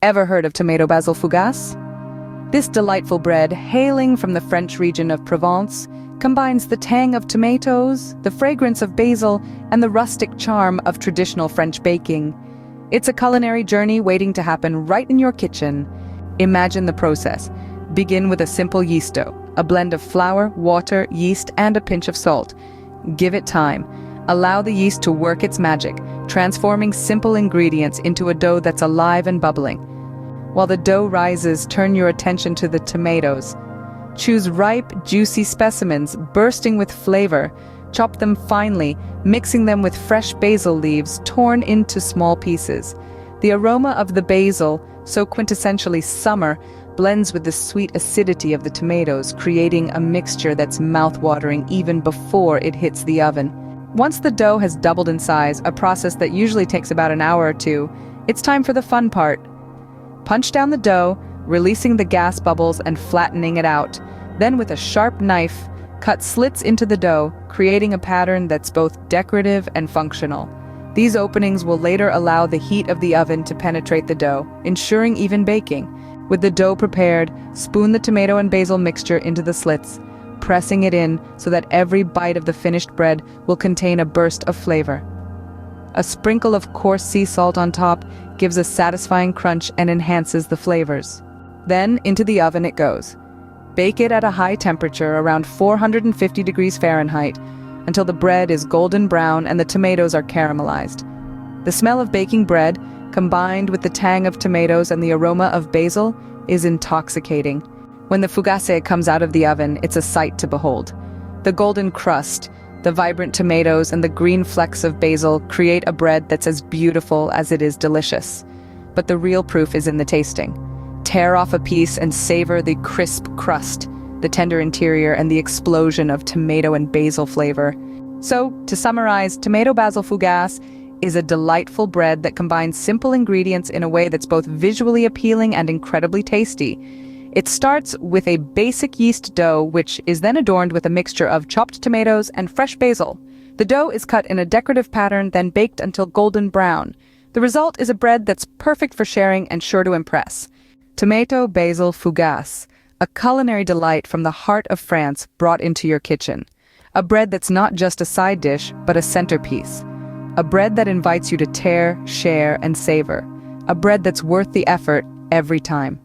Ever heard of tomato basil fougasse? This delightful bread, hailing from the French region of Provence, combines the tang of tomatoes, the fragrance of basil, and the rustic charm of traditional French baking. It's a culinary journey waiting to happen right in your kitchen. Imagine the process. Begin with a simple yeast dough, a blend of flour, water, yeast, and a pinch of salt. Give it time. Allow the yeast to work its magic, transforming simple ingredients into a dough that's alive and bubbling. While the dough rises, turn your attention to the tomatoes. Choose ripe, juicy specimens, bursting with flavor. Chop them finely, mixing them with fresh basil leaves torn into small pieces. The aroma of the basil, so quintessentially summer, blends with the sweet acidity of the tomatoes, creating a mixture that's mouth-watering even before it hits the oven. Once the dough has doubled in size, a process that usually takes about an hour or two, it's time for the fun part. Punch down the dough, releasing the gas bubbles and flattening it out. Then with a sharp knife, cut slits into the dough, creating a pattern that's both decorative and functional. These openings will later allow the heat of the oven to penetrate the dough, ensuring even baking. With the dough prepared, spoon the tomato and basil mixture into the slits, pressing it in so that every bite of the finished bread will contain a burst of flavor. A sprinkle of coarse sea salt on top gives a satisfying crunch and enhances the flavors. Then into the oven it goes. Bake it at a high temperature, around 450 degrees Fahrenheit, until the bread is golden brown and the tomatoes are caramelized. The smell of baking bread, combined with the tang of tomatoes and the aroma of basil, is intoxicating. When the fougasse comes out of the oven, it's a sight to behold. The golden crust, the vibrant tomatoes, and the green flecks of basil create a bread that's as beautiful as it is delicious. But the real proof is in the tasting. Tear off a piece and savor the crisp crust, the tender interior, and the explosion of tomato and basil flavor. So, to summarize, tomato basil fougasse is a delightful bread that combines simple ingredients in a way that's both visually appealing and incredibly tasty. It starts with a basic yeast dough, which is then adorned with a mixture of chopped tomatoes and fresh basil. The dough is cut in a decorative pattern, then baked until golden brown. The result is a bread that's perfect for sharing and sure to impress. Tomato basil fougasse, a culinary delight from the heart of France brought into your kitchen. A bread that's not just a side dish, but a centerpiece. A bread that invites you to tear, share, and savor. A bread that's worth the effort every time.